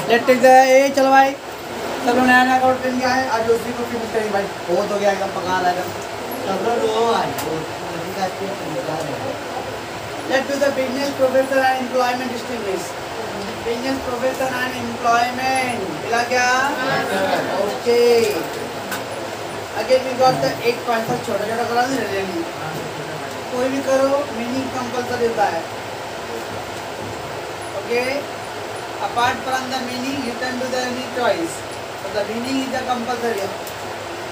Let take the ए चलो भाई, सब लोग नया नया कपड़ा पहन के आए, आज उसी को फिनिश करेंगे भाई। बहुत हो गया एकदम, पका रहा है let do the business professor and employment distinguish. Business professor and employment मिला क्या? Okay, again we got the 8 point. छोटा छोटा करा नहीं, कोई भी करो मीनिंग कंपल्सरी होता है। Okay, apart from the meaning you can do the any choice, but the meaning is the compulsory,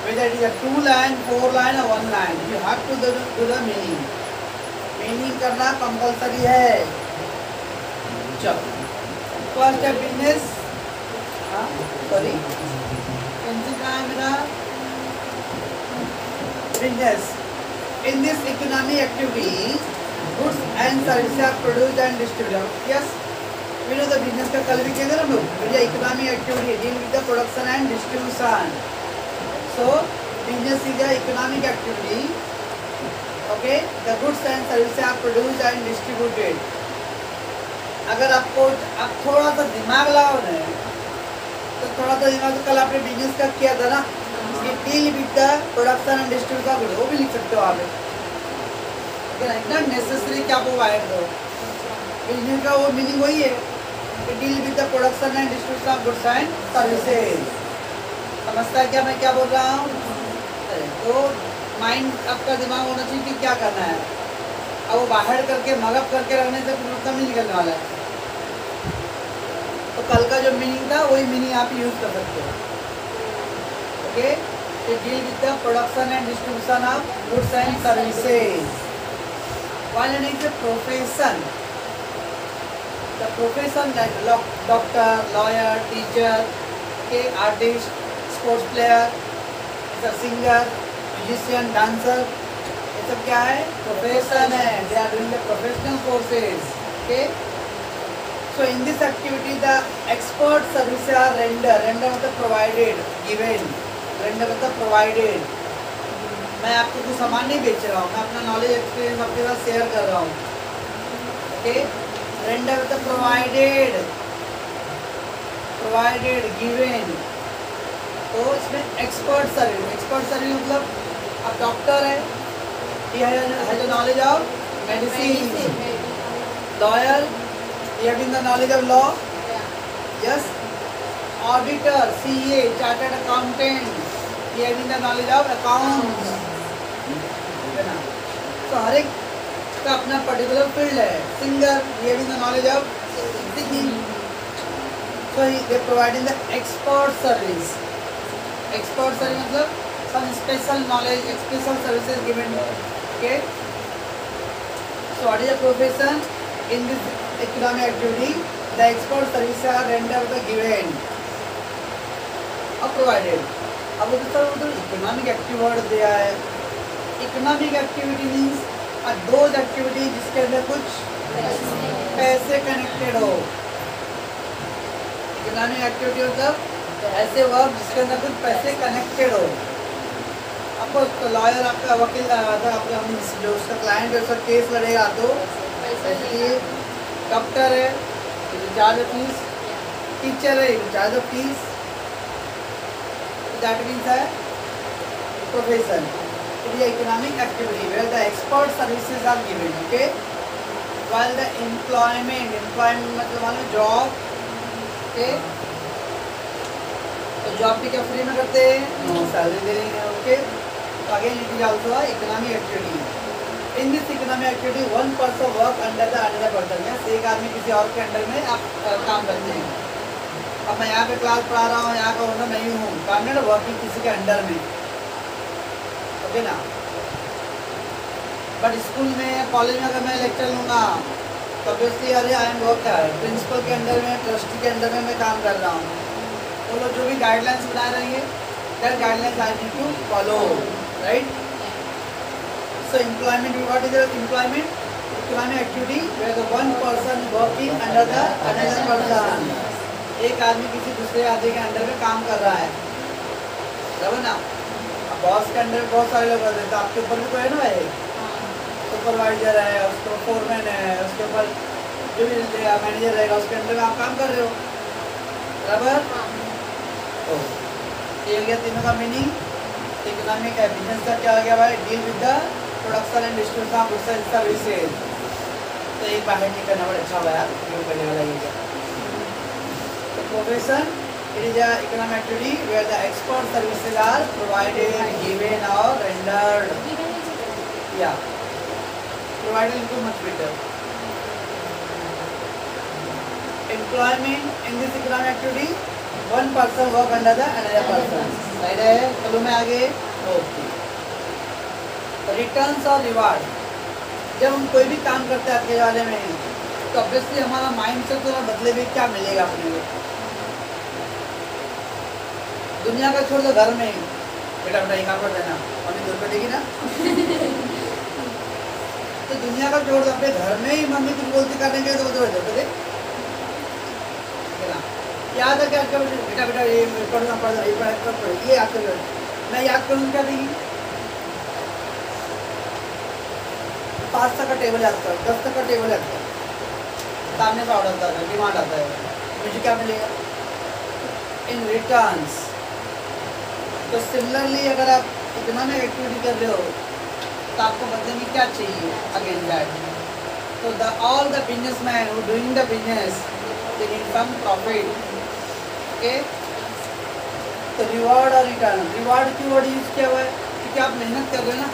whether it is a 2 line 4 line or 1 line, you have to do the meaning करना compulsory है। चलो first है business, sorry pencil कहाँ है मेरा? Business, in this economic activity goods and services are produced and distributed. Yes, we know the business का कल भी किया था ना लोग, भैया economic activity deal with the production and distribution. So business is the economic activity, okay, the goods and services are produced and distributed. अगर आपको आप थोड़ा सा दिमाग लगाओ ना, तो थोड़ा सा दिमाग, तो कल आपने बिजनेस का किया था ना कि deal with the production and distribution, वो भी लिख सकते हो आप। इतना नेसेसरी कि आपको वायर दो, बिजनेस का वो मीनिंग वही है, deal with the production and distribution of goods and services. समझता है क्या मैं क्या बोल रहा हूँ? तो माइंड आपका दिमाग होना चाहिए कि क्या करना है। अब वो बाहर करके मगअप करके रखने से कुछ मतलब नहीं निकलने वाला है। तो कल का जो मीनिंग था वही मीनिंग आप यूज कर सकते हो। Okay, deal with the production and distribution of goods and services. While it is a profession, the profession like doctor, lawyer, teacher, okay, artist, sports player, it's a singer, musician, dancer, ये सब क्या है? Profession है। They are doing the professional courses. Okay. So in this activity the expert services are rendered. Render मतलब provided, given. Render मतलब provided. मैं आपको कुछ सामान नहीं बेच रहा हूँ, मैं अपना नॉलेज एक्सपीरियंस आपके साथ शेयर कर रहा हूँ। ओके, रेंडर मतलब प्रोवाइडेड, प्रोवाइडेड, गिवन। तो इसमें एक्सपर्ट सर्विस, एक्सपर्ट सर्विस मतलब आप डॉक्टर है, ये has knowledge of medicine. Lawyer, ये having the knowledge of law. Yes, auditor, CA, chartered accountant, ये having the knowledge of accounts. तो हर एक का अपना पर्टिकुलर फील्ड है। सिंगर, ये भी the knowledge of singing. So they providing the expert service. Expert service मतलब some special knowledge, special services given. Okay, so what is the profession in this economic activity? The expert services are rendered the given और provided. अब उधर economic active word दिया है। Economic activity means those activity जिसके अंदर कुछ पैसे connected हो। इकोनॉमिक एक्टिविटी मतलब ऐसे वर्क जिसके अंदर कुछ पैसे कनेक्टेड हो। आपको तो लॉयर, आपका वकील, आपका जो उसका क्लाइंट है उसका केस लड़ेगा तो पैसे। डॉक्टर है, चार्ज ऑफ फीस। टीचर है, charge of fees. That means है profession. It is an economic activity where the expert services are given. Okay, while the employment मतलब मानो जॉब। ओके, तो जॉब भी क्या फ्री में करते हैं? नो, सैलरी दे रहे हैं। ओके, तो again it is also economic activity. In this economic activity one person work under the another person. Yes, एक आदमी किसी और के अंडर में आप काम करते हैं। अब मैं यहाँ पे क्लास पढ़ा रहा हूँ, यहाँ का ओनर नहीं हूँ, तो आई एम नॉट वर्किंग किसी के अंडर में। ओके ना, बट स्कूल में, कॉलेज में अगर मैं लेक्चर लूँगा तो ऑब्वियसली अरे आई एम वर्क है, प्रिंसिपल के अंडर में, ट्रस्टी के अंडर में मैं काम कर रहा हूँ। वो लोग जो भी गाइडलाइंस बना रहेंगे, that guidelines I need to follow, right. So employment, what is employment? Economic activity where the one person working under the another person. एक आदमी किसी दूसरे आदमी के अंडर में काम कर रहा है, बराबर ना। अब बॉस के अंडर बहुत सारे लोग होते हैं, तो आपके ऊपर भी कोई है ना, भाई सुपरवाइजर है, उसके ऊपर फोरमैन है, उसके ऊपर जो भी मैनेजर रहेगा उसके अंडर में आप काम कर रहे हो। बराबर। ओ ये हो गया तीनों का मीनिंग। इकोनॉमिक है बिजनेस का क्या हो गया भाई, deal with the production and distribution of goods and services. तो एक बाहर नहीं करना बड़ा अच्छा हुआ यार, क्यों करने वाला ये क्या। तो profession it is a economic activity where the expert services are provided, given और रेंडर्ड। या प्रोवाइडेड इनको much better. Employment in this economic activity, one person work under the another person. Right है, चलो मैं आगे। ओके, रिटर्न्स और reward. जब हम कोई भी काम करते हैं अकेले वाले में, तो ऑब्वियसली हमारा माइंड से तो बदले में क्या मिलेगा अपने को। दुनिया का छोड़ दो, घर में ही बेटा बेटा ये काम कर देना, मम्मी दूर पर देगी ना। तो दुनिया का छोड़ दो, अपने घर में ही मम्मी कुछ बोलती करने के तो उधर उधर दे। याद है क्या बेटा बेटा ये पढ़ना पढ़ना ये पढ़ ये याद कर, मैं याद करूँ क्या नहीं। 5 तक का टेबल याद कर, 10 तक का टेबल याद कर, सामने से ऑर्डर आता है, डिमांड आता है, मुझे क्या मिलेगा इन रिटर्न्स। तो सिमिलरली अगर आप इकोनॉमिक एक्टिविटी कर रहे हो तो आपको बदले में क्या चाहिए अगेन दैट। तो the all the businessman who doing the business they need some profit. Okay, तो रिवॉर्ड और रिटर्न, रिवॉर्ड की वर्ड यूज किया हुआ है क्योंकि आप मेहनत कर रहे हो ना,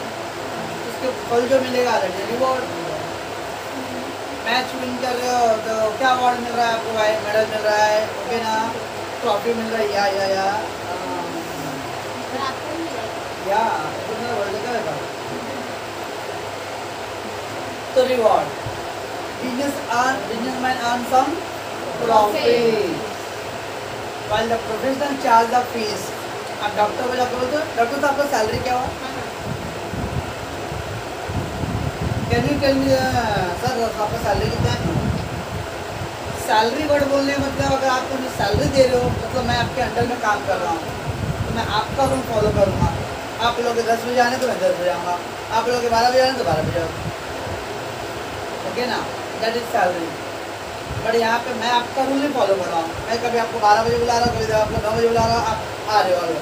उसके फल जो मिलेगा रिवॉर्ड। मैच विन कर रहे हो तो क्या अवार्ड मिल रहा है आपको भाई, मेडल मिल रहा है, ओके ना, ट्रॉफी मिल रहा है या तो reward. Businessman earn some profit while the professional charge the fees। अब डॉक्टर को जाकर बोलते डॉक्टर तो आपका सैलरी क्या हुआ, can you tell me sir आपका सैलरी कितना है। सैलरी वर्ड बोलने का मतलब अगर आप मुझे सैलरी दे रहे हो मतलब मैं आपके अंडर में काम कर रहा हूँ, तो मैं आपका रूल फॉलो करूँगा। आप लोग के 10 बजे आने तो मैं 10 बजे आऊँगा, आप लोग के 12 बजे आने तो 12 बजे आऊँगा, ओके ना, दैट इज सैलरी। बट यहाँ पे मैं आपका रूल नहीं फॉलो कर रहा हूँ, मैं कभी आपको 12 बजे बुला रहा हूँ, कभी आपको 9 बजे बुला रहा हूँ, आप आ रहे हो अलग,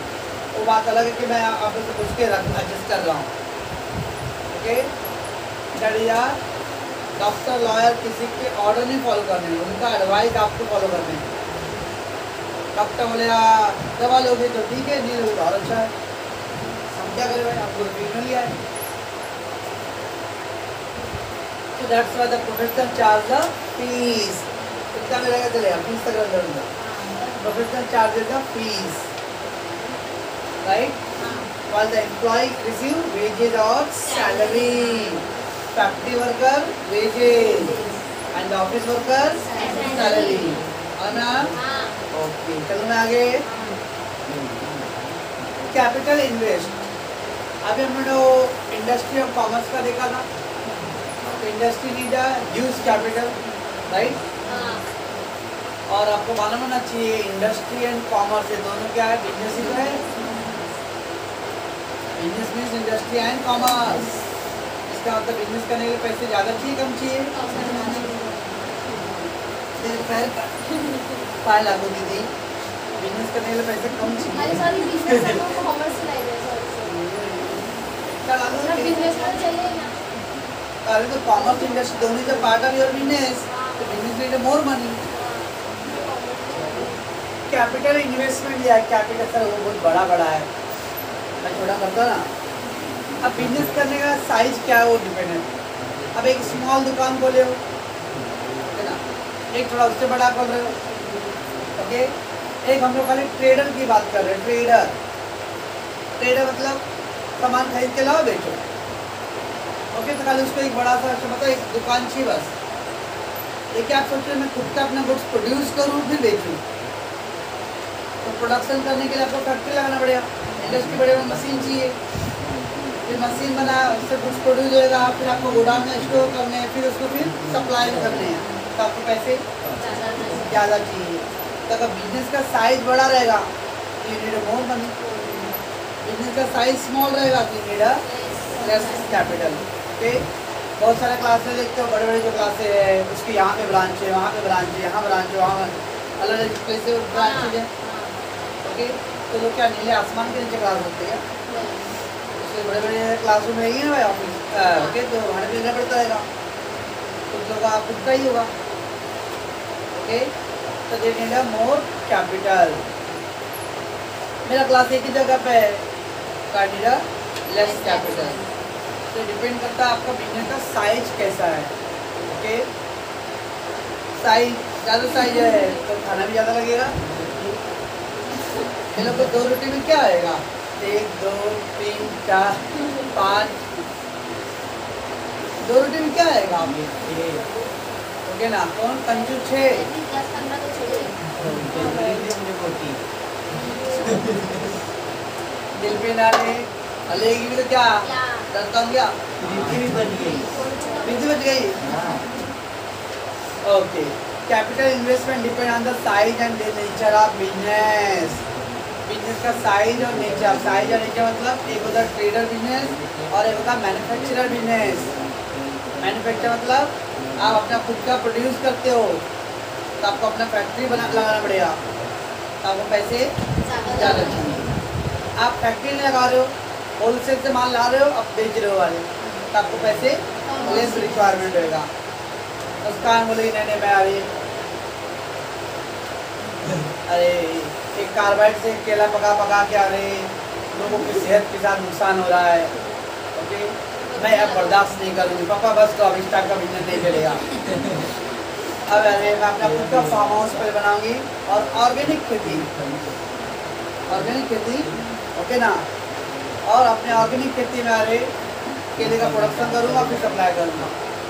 वो बात अलग है कि मैं आपको से पूछ के एडजस्ट कर रहा हूँ, ओके। डरिया डॉक्टर लॉयर किसी के ऑर्डर नहीं फॉलो करने हैं, उनका एडवाइस आपको फॉलो करने हैं। डॉक्टर बोलेगा दवा लोगे तो ठीक है, नहीं लोगे तो और अच्छा है, हम क्या करें भाई, आपको ट्रीटमेंट लिया है। So that's why the professional charge the fees। कितना मिलेगा चलेगा, फीस तक रख दूँगा। Professional charges the fees, right? While the employee receive wages or salary। Factory worker wages and the office worker salary। है ना? ओके, चलो मैं आगे। कैपिटल इन्वेस्ट, अभी हमने इंडस्ट्री ऑफ कॉमर्स का देखा था। Industry need a huge capital, right. और आपको मालूम होना चाहिए इंडस्ट्री एंड कॉमर्स ये दोनों क्या है, बिजनेस ही तो है। Business means industry and commerce. इसका मतलब बिजनेस करने के लिए पैसे ज़्यादा चाहिए कम चाहिए, पाए लागू दीदी, बिजनेस करने के लिए पैसे कम चाहिए। अरे तो कॉमर्स इंडस्ट्री दोनों जब पार्ट ऑफ योर बिजनेस, तो business need more money. Capital investment या कैपिटल सर वो बहुत बड़ा बड़ा है, मैं छोटा करता ना। अब बिजनेस करने का साइज क्या है वो डिपेंड है। अब एक स्मॉल दुकान खोले हो, है ना, एक थोड़ा उससे बड़ा खोल रहे हो, ओके। एक हम लोग खाली ट्रेडर की बात कर रहे हैं, ट्रेडर मतलब सामान खरीद के लाओ बेचो, ओके। तो खाली उसको एक बड़ा सा मतलब एक दुकान चाहिए बस। देखिए आप सोच रहे मैं खुद का अपना गुड्स प्रोड्यूस करूँ फिर बेचूँ, तो प्रोडक्शन करने के लिए आपको फैक्ट्री लगाना पड़ेगा, इंडस्ट्री बड़े में मशीन चाहिए, फिर मशीन बना उससे गुड्स प्रोड्यूस होएगा, फिर आपको गोदाम में स्टोर करने हैं, फिर उसको फिर सप्लाई करने हैं, तो आपको पैसे ज़्यादा चाहिए। तो अगर बिजनेस का साइज बड़ा रहेगा तो you need more money, business का साइज स्मॉल रहेगा तो you need less capital, okay. बहुत सारे क्लासेस देखते हो, बड़े बड़े जो क्लासेस है उसके यहाँ पे ब्रांच है, वहाँ पे ब्रांच है, यहाँ ब्रांच है, वहाँ, अलग अलग प्लेस से ब्रांचेज है। ओके, तो लोग क्या नीले आसमान के नीचे क्लास होते हैं? उससे बड़े बड़े क्लासरूम रहेंगे ना भाई ऑफिस। ओके, तो हमारे भी रहना पड़ता रहेगा, कुछ लोग का खुद का ही होगा। ओके, तो दे नीड मोर कैपिटल। मेरा क्लास एक ही जगह पे है, का नीड लेस कैपिटल। तो डिपेंड करता है आपका बिजनेस का साइज कैसा है। ओके, साइज ज़्यादा साइज है तो खाना भी ज़्यादा लगेगा। ये लोग को 2 रोटी में क्या आएगा? 1 2 3 4 5, 2 रोटी में क्या आएगा आपके? ओके ना, कौन कंजूस है? दिल पे ना रहे हलेगी भी तो क्या डरता हूँ क्या? भी बन गई, बच गई। Okay, capital investment depend on the size and the nature of business. Business का साइज और नेचर, साइज और नेचर मतलब एक होता है ट्रेडर बिजनेस और एक होता है मैन्युफैक्चरर बिजनेस। मैन्युफैक्चर मतलब आप अपना खुद का प्रोड्यूस करते हो तो आपको अपना फैक्ट्री लगाना पड़ेगा, तो आपको पैसे ज़्यादा चाहिए। आप फैक्ट्री नहीं लगा रहे हो, होलसेल से माल ला रहे हो, अब बेच रहे हो वाले, तो आपको पैसे लेस रिक्वायरमेंट होगा। उसका बोले नहीं मैं अरे एक कार्बाइड से केला पका पका के आ रहे लोगों की सेहत के साथ नुकसान हो रहा है। ओके, मैं अब बर्दाश्त नहीं करूँगी पापा, बस तो अब इस टाइप का बिजनेस नहीं चलेगा। अब अरे मैं अपना खुद का फार्म हाउस पर बनाऊंगी और ऑर्गेनिक खेती, ओके ना, और अपने ऑर्गेनिक खेती में अरे केले का प्रोडक्शन करूँगा फिर सप्लाई करूँगा,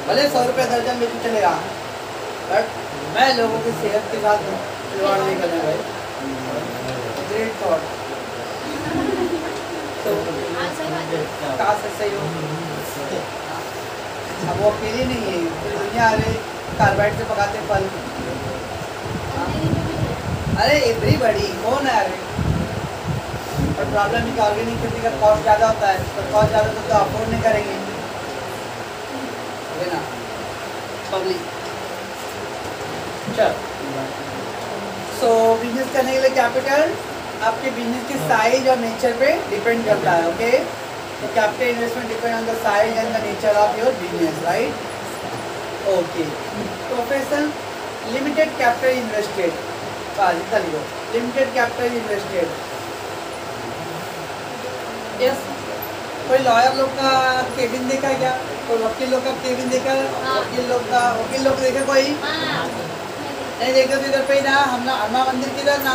भले 100 रुपये दर्जन बेचू चलेगा, बट मैं लोगों की सेहत के साथ खिलवाड़ नहीं करने भाई। Great thought. तो कहाँ से सही हो? अब वो अकेली नहीं है, पूरी दुनिया अरे कार्बाइड से पकाते फल। अरे एवरीबडी कौन है अरे, और प्रॉब्लम है कि ऑर्गेनिक खेती का कॉस्ट ज़्यादा होता है, तो कॉस्ट ज़्यादा तो अफोर्ड नहीं करेंगे ना पब्लिक। चल, सो बिजनेस करने के लिए कैपिटल आपके बिजनेस के साइज और नेचर पे डिपेंड करता है। ओके, तो capital investment depend on the size and the nature of your business, right? Okay, profession limited capital invested, limited capital invested. Yes, कोई लॉयर लोग का केबिन देखा क्या? कोई वकील लोग का केबिन देखा? वकील लोग देखा कोई? नहीं देखते तो इधर पे ही ना, हनुमान मंदिर की इधर ना,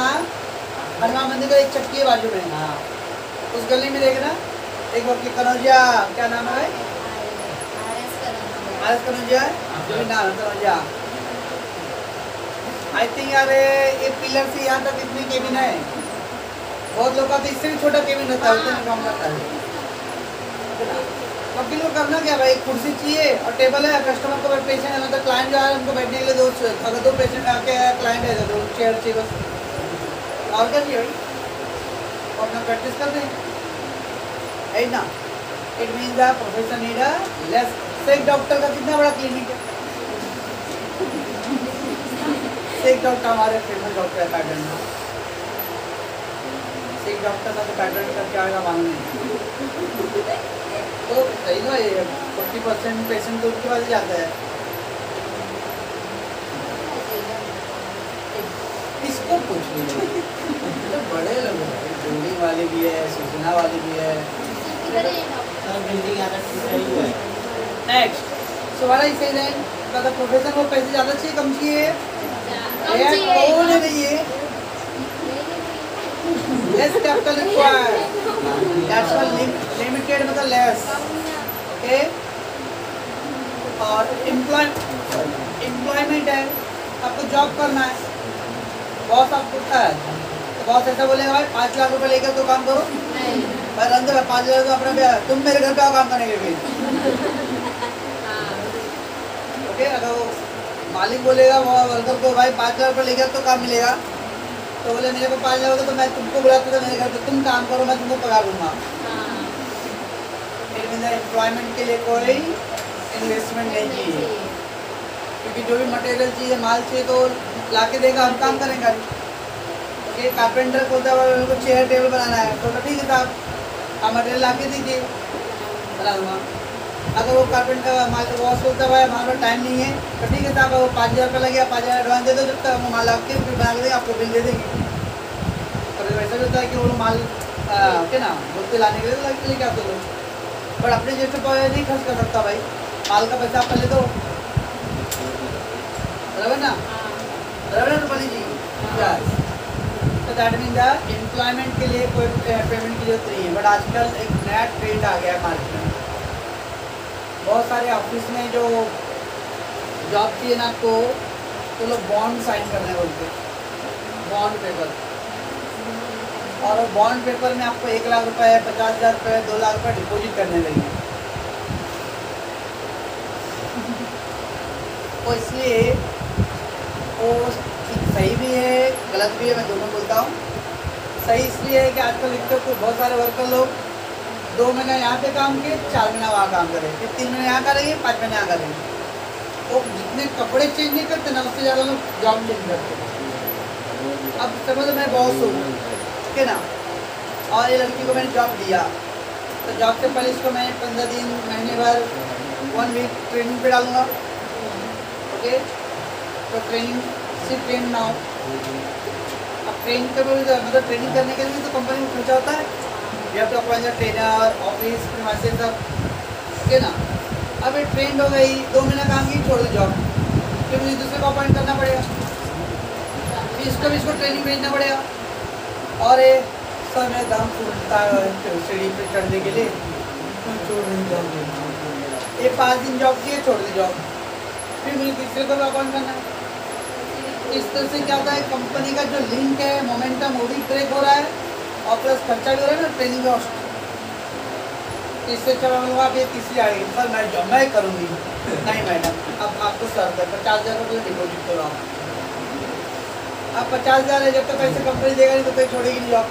हनुमान मंदिर का एक चक्की है बाजू में, उस गली में देखना एक वकील कनौजिया, क्या नाम है? RS कनौजिया, नाम है कनौजिया। आई थिंक यार ये पिलर से यहाँ तक इतनी केबिन है, बहुत लोग का तो इससे भी छोटा केबिन होता है, उतना काम करता है। वकील को करना क्या भाई, कुर्सी चाहिए और टेबल है, कस्टमर को पेशेंट है, मतलब क्लाइंट जो है उनको बैठने के लिए अगर 2 पेशेंट आके क्लाइंट है तो चेयर चाहिए बस, और क्या चाहिए भाई, वो अपना प्रैक्टिस कर दें, है ना? It means the profession need less. एक डॉक्टर का कितना बड़ा क्लिनिक है, एक डॉक्टर हमारे फेमस डॉक्टर है पैटर्न का, एक डॉक्टर का तो पैटर्न का क्या आएगा मालूम नहीं, तो सही ना, ये 40% पेशेंट तो उसके पास जाता है। इसको पूछ लीजिए, तो बड़े लोग बिल्डिंग वाले भी है, सूचना वाले भी है, बिल्डिंग है। नेक्स्ट, सो व्हाट आई से देन, द प्रोफेशन को पैसे ज़्यादा चाहिए कम चाहिए? कौन है ये? Less capital required, that's why limited मतलब लेस। ओके, और एम्प्लॉयमेंट है, आपको जॉब करना है, बॉस आपको तो बॉस ऐसा बोलेगा भाई 5 लाख रुपए लेकर तो काम करो, भाई रंग 5 लाख तो अपना तुम मेरे घर पे आओ काम करने के लिए। ओके, अगर वो मालिक बोलेगा वो वर्कर को भाई 5 लाख रुपये लेकर तो काम मिलेगा, तो बोले मेरे को 5 लाख होगा तो मैं तुमको बुलाता था मेरे घर पे, तुम काम करो मैं तुमको पगार दूंगा। एम्प्लॉयमेंट के लिए कोई इन्वेस्टमेंट नहीं चाहिए, क्योंकि जो भी मटेरियल चाहिए माल चाहिए तो ला के देगा, हम काम करेंगे। ओके, कारपेंटर को बोलता है उनको चेयर टेबल बनाना है, तो ठीक है साहब, आप मटेरियल ला के दीजिए, बना दूँगा। अगर वो कारपेंटर बॉस बोलता है हमारे पास टाइम नहीं है, तो ठीक है साहब, वो 5,000 रुपये लगेगा, 5,000 एडवांस दे दो, जब तक वो माल ला के फिर बना के देंगे, आपको बिल दे देंगे। कभी वैसा भी होता है कि वो लोग माल क्या ना बोलते लाने के लिए लेके आते लोग, बट अपने जेब से नहीं खर्च कर सकता भाई, माल का पैसा आप पहले दो, बराबर ना, बराबर ना रूपाली जी। यस, तो दैट मीन द एम्प्लॉयमेंट के लिए कोई पेमेंट की जरूरत नहीं है। बट आजकल एक नया ट्रेंड आ गया है मार्केट में, बहुत सारे ऑफिस में जो जॉब चाहिए ना आपको, तो लोग बॉन्ड साइन करने बोलते, बॉन्ड पेपर, और बॉन्ड पेपर में आपको 1 लाख रुपए, 50,000 रुपये, 2 लाख रुपये डिपॉजिट करने लगे। तो इसलिए वो सही भी है गलत भी है, मैं दोनों बोलता हूँ। सही इसलिए है कि आजकल एक तो बहुत सारे वर्कर लोग 2 महीना यहाँ पे काम किए, 4 महीना वहाँ काम करें, फिर 3 महीने यहाँ करेंगे, 5 महीने यहाँ करेंगे। वो जितने कपड़े चेंज नहीं करते ना, उससे ज़्यादा लोग जॉब चेंज करते हैं। अब समझो मैं बॉस हूँ, ठीक है ना, और ये लड़की को मैंने जॉब दिया, तो जॉब से पहले इसको मैं 15 दिन, महीने भर, 1 वीक ट्रेनिंग पे डालूँगा। ओके, तो ट्रेनिंग सिर्फ ट्रेन ना हो, अब ट्रेनिंग पे मतलब ट्रेनिंग करने के लिए तो कंपनी में खर्चा होता है, या तो अपॉइंट ट्रेनर, ऑफिस वैसे सब, ओके ना। अब ये ट्रेंड हो गई, 2 महीना काम की, छोड़ दी जॉब, फिर मुझे दूसरे को अपॉइंट करना पड़ेगा, फिर इसको ट्रेनिंग भेजना पड़ेगा, और ये सर मैं दाम फूटता है सीढ़ी पे चढ़ने के लिए, छोड़ दी जॉब, ये 5 दिन जॉब किए, छोड़ दी जॉब, फिर मुझे तीसरे को भी अपॉइंट करना है। इस तरह से क्या होता है, कंपनी का जो लिंक है, मोमेंटम वो भी ब्रेक हो रहा है, और प्लस खर्चा भी हो रहा है ना ट्रेनिंग कॉस्ट। इससे चलो आप ये तीसरी आएगी, सर मैं जॉब मैं करूँगी, नहीं मैडम, अब आपको सर 50,000 रुपये डिपॉजिट करो, आप 50,000 है, जब तक पैसे कंपनी देगा नहीं तो कोई छोड़ेगी नहीं जॉब,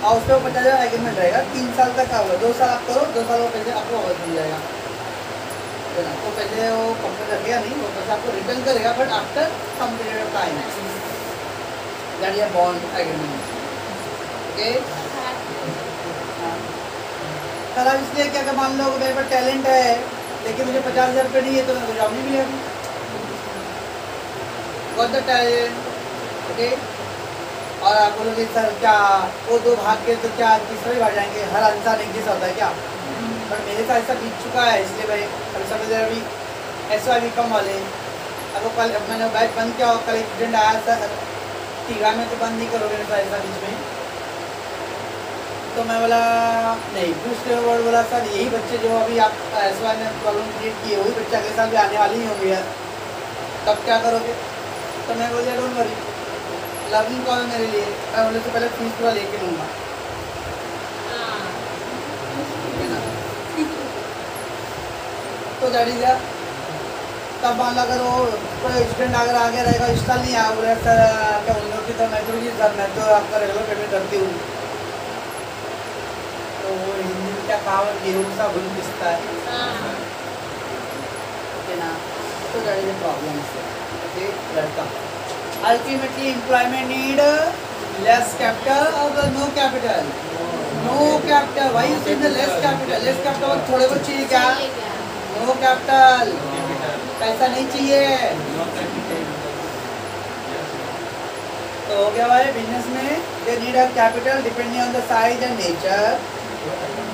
और उसमें 50,000 एग्रीमेंट रहेगा, 3 साल तक का होगा, 2 साल आप करो, 2 साल वो पैसे आपको वापस मिल जाएगा, तो पैसे वो कंपनी रखेगा नहीं, वो पैसे आपको रिटर्न करेगा, but after some period of time, that is bond agreement. Okay, sir अब इसलिए क्या मान लो मेरे पास टैलेंट है, लेकिन मुझे 50,000 रुपये नहीं है, तो मेरे को जॉब नहीं मिलेगी, गॉट द टैलेंट। ओके, और आप बोलोगे सर क्या वो 2 भाग के तो क्या तीसरा ही भाग जाएंगे, हर इंसान एक जैसा होता है क्या, पर मेरे साथ ऐसा बीत चुका है, इसलिए भाई अभी समझ रहे अभी ऐसा भी कम वाले, अब कल मैंने बाइक बंद किया और कल एक्सीडेंट आया सर, टीगा में तो बंद नहीं करोगे मेरे साथ ऐसा बीच में, तो मैं बोला नहीं, दूसरे वर्ड बोला सर यही बच्चे जो अभी आप एस वाई में प्रॉब्लम क्रिएट किए, वही बच्चे अगले साल भी आने वाले ही होंगे यार, तब क्या करोगे, तो मैं बोलिए डोंट वरी, लर्निंग कॉल मेरे लिए, मैं बोले तो पहले फीस पूरा लेके लूँगा, तो दैट इज तब मान लो अगर वो कोई स्टूडेंट अगर आगे रहेगा, इस साल नहीं आया, बोले सर क्या उन लोग की तो मैं तो जी सर मैं तो आपका रेगुलर पेमेंट करती हूँ, तो वो हिंदी में क्या कहावत गेहूँ सा भूल पिसता है, ओके ना, तो दैट इज प्रॉब्लम से ओके लड़का। Ultimately employment need less capital और no capital, no capital, why you say less capital थोड़े बहुत चाहिए क्या, नो कैपिटल, पैसा नहीं चाहिए, तो हो गया भाई बिजनेस में they need a capital depending on the size and nature,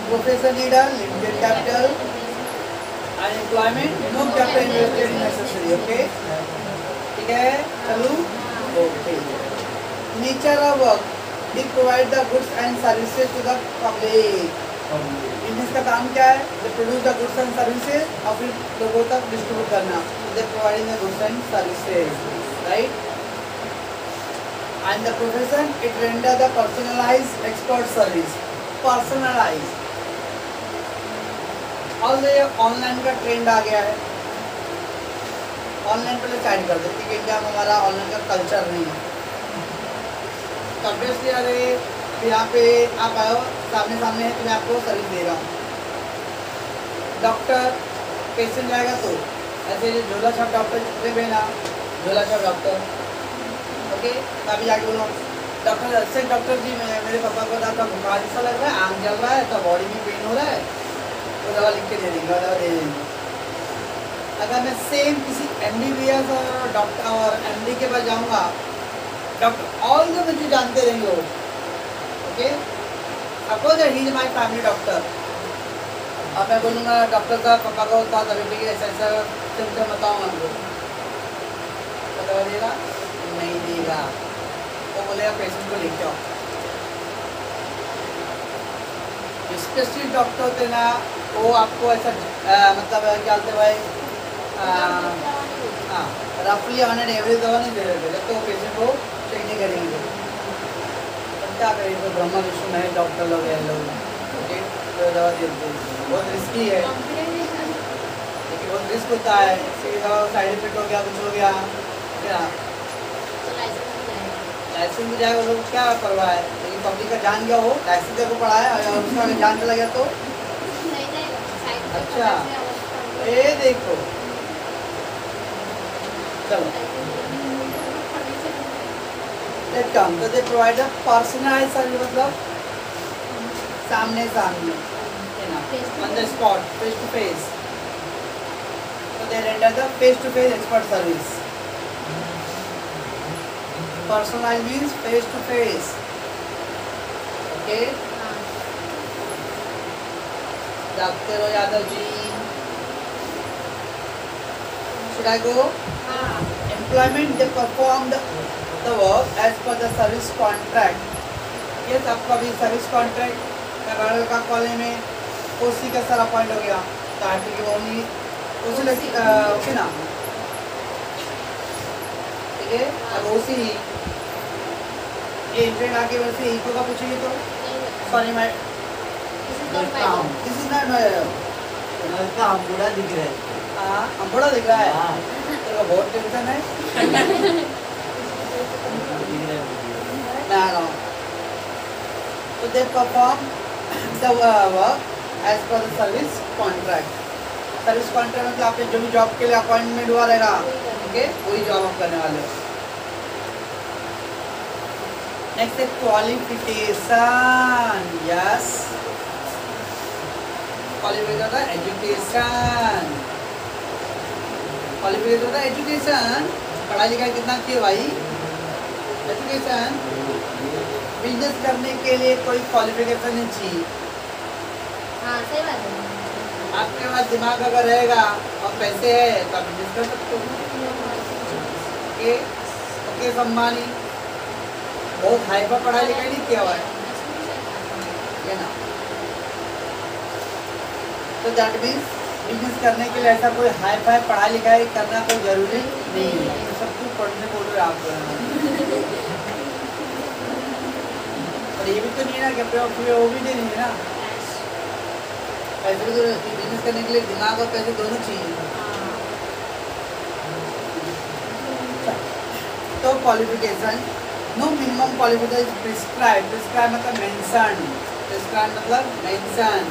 professor need a limited capital, unemployment no capital invested necessary, okay ठीक है चलो okay. Nature of work it provide the goods and services to the public, business का काम क्या है, they produce the goods and services और फिर लोगों तक डिस्ट्रीब्यूट करना, they providing the goods and services right, and the profession it render the personalised expert service, personalised, और ये ऑनलाइन का ट्रेंड आ गया है, ऑनलाइन पहले साइड कर देते कि इंडिया में हमारा ऑनलाइन का कल्चर नहीं है, तो ऑब्वियसली अरे यहाँ पे आप आए हो सामने सामने है तो मैं आपको सर्विस दे रहा हूँ, डॉक्टर पेशेंट जाएगा तो ऐसे झोला छाप डॉक्टर जितने भी ना झोला छाप डॉक्टर। ओके, अभी जाके बोलो डॉक्टर से, डॉक्टर जी मेरे पापा को था बुखार सा लग रहा है, आंख जल रहा है, तो बॉडी में पेन हो रहा है, तो दवा लिख के दे देंगे, दवा दे देंगे। अगर मैं सेम किसी MBBS और डॉक्टर और MD के पास जाऊँगा, डॉक्टर ऑल द मुझे जानते रहेंगे वो। Okay, suppose he is my family doctor, अब मैं बोलूँगा डॉक्टर साहब पापा को था तभी ऐसा ऐसा सिम्टम बताओ हमको, तो दवा देगा नहीं देगा, वो बोलेगा पेशेंट को लेके आओ। स्पेशलिस्ट डॉक्टर होते ना, वो आपको ऐसा मतलब क्या बोलते भाई, हाँ रफली 100 एवरेज दवा नहीं दे रहे, जब तो पेशेंट को चेक नहीं करेंगे। तो क्या करेंगे, तो ब्रह्मा विष्णु है डॉक्टर लोग हैं लोग, ओके, तो दवा देते हैं, बहुत रिस्की है, लेकिन बहुत रिस्क होता है, किसी दवा साइड इफेक्ट हो गया, कुछ हो गया, क्या लाइसेंस भी जाएगा, लोग क्या परवाह है, लेकिन पब्लिक का जान गया हो, लाइसेंस देखो पड़ा है और उसका अगर जान चला गया तो अच्छा, ये देखो चलो लेट कम, तो they provide a personalized service, मतलब सामने सामने on the spot, face to face, तो they render the face to face expert service. Personalized means face to face. Okay. Dr. Yadav ji. Should I go? Employment, they perform the work as per the service contract. Yes, आपका भी service contract, मैं बड़ल का college में ओसी का sir appoint हो गया, तो RT की बोलनी ओसी लगी, ओके ना, ठीक है। अब ओसी ये इंटरेक्ट आके वैसे इको का पूछेंगे तो सॉरी मैं दिस इज नॉट लड़का हम बुरा दिख रहा है। हाँ, हम बड़ा दिख रहा है, तेरे को बहुत टेंशन है ना नो, तो they perform the work as per the service contract. Service contract मतलब आपने जो भी जॉब के लिए अपॉइंटमेंट हुआ रहेगा, ओके, वही जॉब आप करने वाले हो। नेक्स्ट है क्वालिफिकेशन, यस, क्वालिफिकेशन होता है एजुकेशन, क्वालिफिकेशन होता है एजुकेशन, पढ़ाई लिखाई कितना की है भाई, एजुकेशन। बिजनेस करने के लिए कोई क्वालिफिकेशन नहीं चाहिए, हाँ सही बात है। आपके पास दिमाग अगर रहेगा और पैसे है तो आप बिजनेस कर सकते हो। ओके ओके, सम्मानी बहुत हाई पर पढ़ाई लिखाई नहीं किया हुआ है ना, तो दैट मीन्स बिजनेस करने के लिए ऐसा कोई हाई फाई पढ़ाई लिखाई करना कोई जरूरी नहीं है, तो सब कुछ पढ़ने बोल रहे आप। और ये भी तो नहीं है ना कि वो भी नहीं है ना, पैसे भी तो बिजनेस करने के लिए दिमाग और पैसे दोनों चाहिए। तो qualification, no minimum qualification prescribe, prescribe मतलब मेंशन, प्रिस्क्राइब मतलब मेंशन।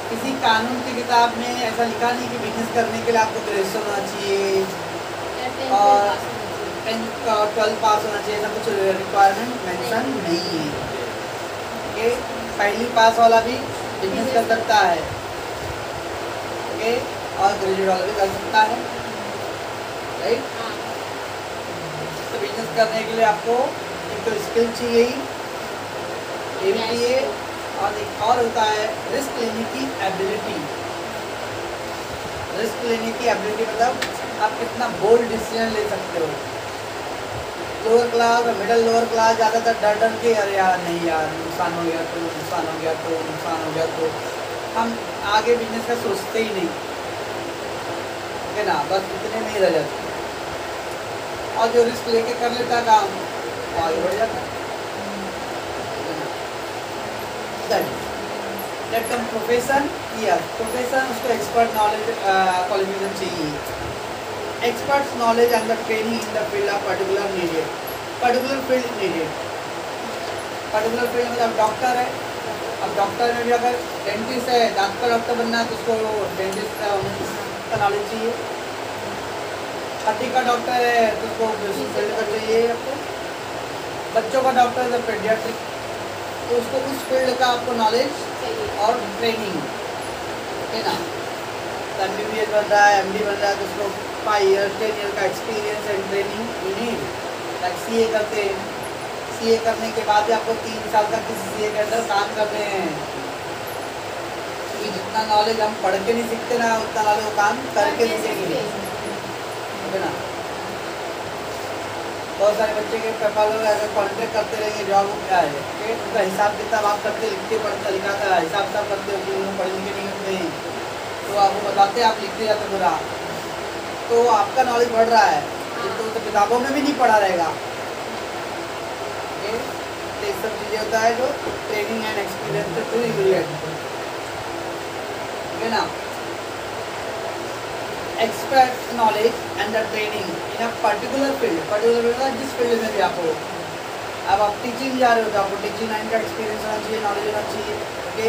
किसी कानून की किताब में ऐसा लिखा नहीं कि बिजनेस करने के लिए आपको ग्रेजुएशन होना चाहिए और 12 पास होना चाहिए, ऐसा कुछ रिक्वायरमेंट मेंशन नहीं है। ओके, पहली पास वाला भी बिजनेस कर सकता है, ओके, और ग्रेजुएट वाला भी कर सकता है, राइट। तो बिजनेस करने के लिए आपको एक तो स्किल चाहिए ही, ये भी चाहिए, और एक और होता है रिस्क लेने की एबिलिटी। रिस्क लेने की एबिलिटी मतलब आप कितना बोल्ड डिसीजन ले सकते हो। लोअर क्लास और मिडिल लोअर क्लास ज़्यादातर डर डर के अरे यार नहीं यार नुकसान हो गया तो, नुकसान हो गया तो, नुकसान हो गया तो, हम आगे बिजनेस का सोचते ही नहीं है ना, बस इतने में ही रह जाते। और जो रिस्क लेके कर लेता है काम वो आगे बढ़ जाता है। प्रोफेशन, या प्रोफेशन उसको एक्सपर्ट नॉलेज क्वालिफिकेशन चाहिए। Experts knowledge and the training in the field of particular needed, particular field needed. Particular field मतलब डॉक्टर है, अब डॉक्टर में भी अगर डेंटिस्ट है, दांत का डॉक्टर बनना है तो उसको डेंटिस्ट का नॉलेज चाहिए। हड्डी का डॉक्टर है तो उसको फील्ड का चाहिए आपको। बच्चों का डॉक्टर है पेडियाट्रिक, तो उसको उस फील्ड का आपको नॉलेज और ट्रेनिंग है ना। MBBS बन रहा है, MD बन रहा है, तो उसको 5 ईयर 10 ईयर का experience and training you need. Like CA करते हैं, CA करने के बाद भी आपको 3 साल तक किसी CA के अंदर काम करने हैं, क्योंकि जितना नॉलेज हम पढ़ के नहीं सीखते ना, उतना नॉलेज वो काम करके सीखेंगे, है ना। बहुत सारे बच्चे के पेपर लोग ऐसे कॉन्ट्रैक्ट करते रहेंगे, जॉब क्या है कि उनका हिसाब किताब आप करते लिखते पढ़ते लिखा का हिसाब किताब करते हो कि उन्होंने पढ़ लिखे नहीं करते हैं, तो आपको बताते आप लिखते जाते पूरा, तो आपका नॉलेज बढ़ रहा है, तो किताबों में भी नहीं पढ़ा रहेगा। ओके, तो ये सब चीज़ें होता है जो ट्रेनिंग एंड एक्सपीरियंस से टू रिलेटेड, ठीक है ना। Expert knowledge and the training in a particular field जिस फील्ड में भी आपको, अब आप टीचिंग जा रहे हो तो आपको टीचिंग लाइन का एक्सपीरियंस होना चाहिए, नॉलेज होना चाहिए। ओके,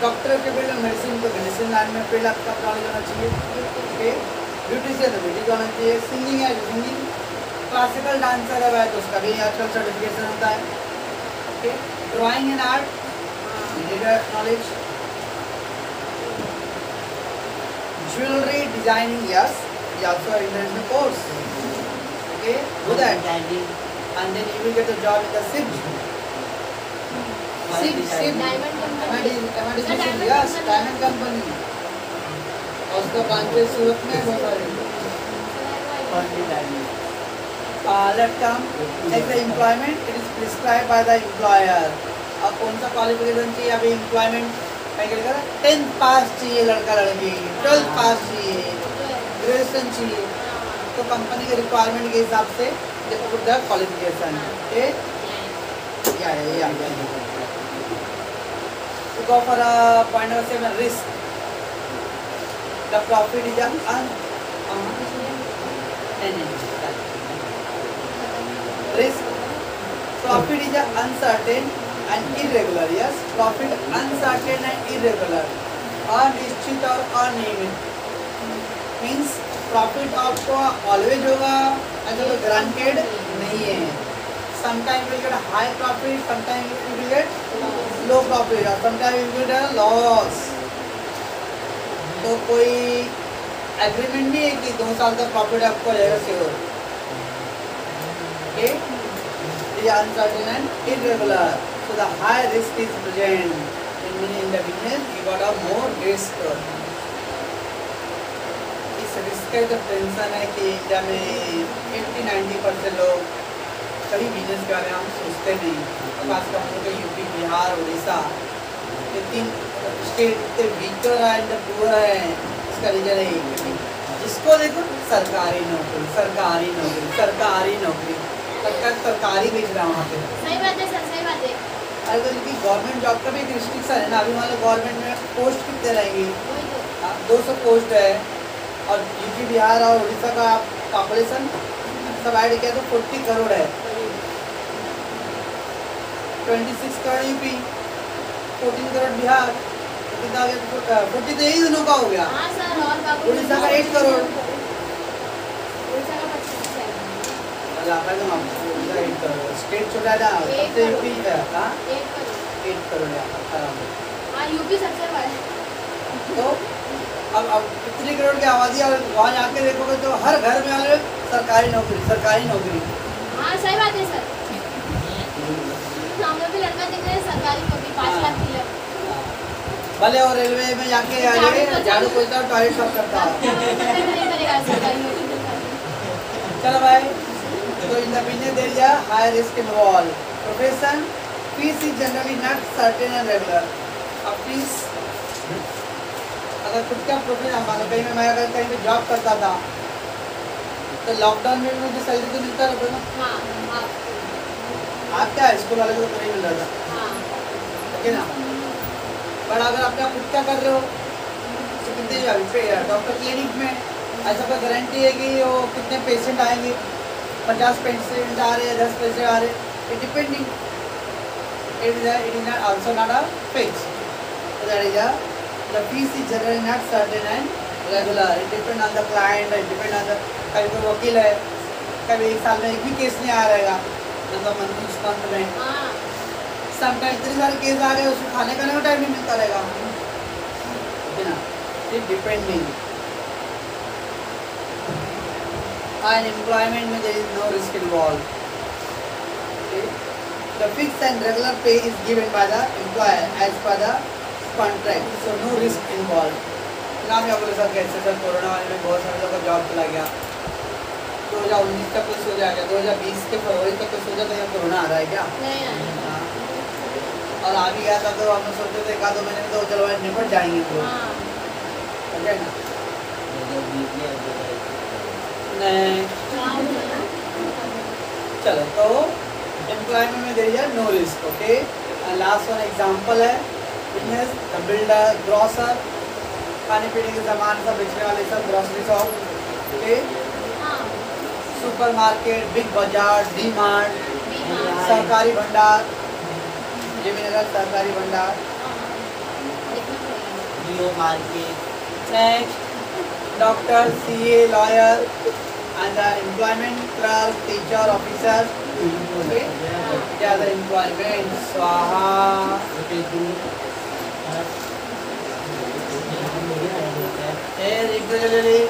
डॉक्टर के फील्ड में मेडिसिन तो मेडिसिन लाइन में फील्ड आपका नॉलेज होना चाहिए। ओके, ब्यूटिशियन तो ब्यूटी होना चाहिए, सिंगिंग है तो सिंगिंग, क्लासिकल डांसर है तो उसका भी आजकल सर्टिफिकेशन होता है। Okay, drawing and art knowledge, jewelry designing, yes, is also an international course. Okay, do that, and then you will get a job in the SIP. Diamond company. Yes, diamond company. और उसका branches सूरत में बहुत सारे। Let's come. Like the employment, it is prescribed by the employer. अब कौन सा qualification चाहिए अभी एम्प्लॉयमेंट? 10th पास चाहिए लड़का लड़की, 12th पास चाहिए, ग्रेजुएशन चाहिए, तो कंपनी के रिक्वायरमेंट के हिसाब से they put the qualification. Okay, या to go for a point of 7 risk, the profit is risk, profit is uncertain and irregular, yes, profit uncertain and irregular, अनिश्चित और अनियमित, मीन्स प्रॉफिट आपको ऑलवेज होगा ऐसा तो ग्रांटेड नहीं है। Sometime will get high profit, sometime will get low profit, और समटाइम विल गेट लॉस। तो कोई एग्रीमेंट नहीं है कि 2 साल का प्रॉफिट आपको रहेगा sure. Okay, uncertain and irregular, so the high risk is present in the business, you got a more risk. इस रिस्क का तो टेंशन है कि इंडिया में 80-90% लोग कभी बिजनेस के बारे में हम सोचते नहीं, खासकर हम लोग यूपी, बिहार, उड़ीसा, ये 3 स्टेट इतने वीकर एंड पुअर हैं। इसका रीजन है कि जिसको देखो सरकारी नौकरी, सरकारी नौकरी, सरकारी नौकरी, सरकारी बेच रहा हूँ वहाँ पे। सही बात है सर, सही बात है। अरे तो इनकी गवर्नमेंट जॉब का भी एक रिस्ट्रिक्शन है ना, अभी मान लो गवर्नमेंट में पोस्ट कितने रहेंगी? 200 पोस्ट है, और यूपी, बिहार और उड़ीसा का पॉपुलेशन सब ऐड किया तो 40 करोड़ है। 26 करोड़ यूपी, 14 करोड़ बिहार, तो कितना हो गया? 40 तो यही दोनों का हो गया। हाँ सर, और बाबू उड़ीसा का 8 करोड़, उड़ीसा का 25 है। स्टेट छोटा है ना, सबसे यूपी है। हाँ, 1 करोड़। 8 करोड़ है। हाँ, यूपी सबसे बड़ा है। तो अब इतनी करोड़ की आबादी, और वहाँ जाके देखोगे तो हर घर में वाले सरकारी नौकरी, सरकारी नौकरी। हाँ सही बात है सर, हम लोग भी लड़का देख रहे हैं सरकारी नौकरी 5 लाख की है। भले और रेलवे में जाके आ जाए झाड़ू पोछा और टॉयलेट सब करता है। नहीं करेगा सरकारी नौकरी। चलो भाई, तो in the business area high risk involve, profession fees is generally not certain and regular. अब फीस अगर खुद का प्रोफेशन मानो कहीं मैं अगर कहीं पे जॉब करता था तो लॉकडाउन में मुझे सैलरी तो मिलता रहता ना। हाँ, आप क्या स्कूल वाले को तो नहीं मिल रहा था, हाँ, ठीक है ना। पर अगर आप क्या खुद क्या कर रहे हो तो कितने डॉक्टर क्लिनिक में ऐसा कोई गारंटी है कि वो कितने पेशेंट आएंगे? 50 पेशेंट आ रहे हैं, 10 पेशेंट आ रहे हैं, it depending, it is also not a fix, that is the fees is generally not certain and regular, it depend on the client, it depend on the, कभी कोई वकील है, कभी एक साल में एक भी केस नहीं आ रहेगा, मतलब मंथ में हाँ समटाइम इतने सारे केस आ गए, उसको खाने का टाइम नहीं मिलता रहेगा, है ना। इट डिपेंडिंग अनएम्प्लॉयमेंट में there is no risk involve. The fixed and regular pay is given by the employer as per the contract, so no risk involved। ना क्या बोले सर, कैसे सर कोरोना वाले में बहुत सारे लोगों का जॉब चला गया, 2019 तक कुछ हो जाएगा, 2020 के फरवरी तक कुछ हो जाता है, कोरोना आ रहा है क्या? नहीं आएगा। हाँ। और आ भी गया था तो हम लोग सोचते थे 1-2 महीने में तो चलो निपट जाएंगे तो, हाँ ठीक है ना। नहीं चलो, तो एम्प्लॉयमेंट में there is no risk, okay. Last one example है बिजनेस, द बिल्डर, ग्रोसर, खाने पीने के सामान सब बेचने वाले सब, ग्रोसरी शॉप, ओके, हाँ supermarket, Big Bazaar, D Mart, बीमार सहकारी भंडार, ये भी नगर सहकारी भंडार। देखना पड़ेगा। Jio market, next doctor, CA, lawyer and the employment clerk, teacher, officer, okay, yeah, the employment, swaha, regularly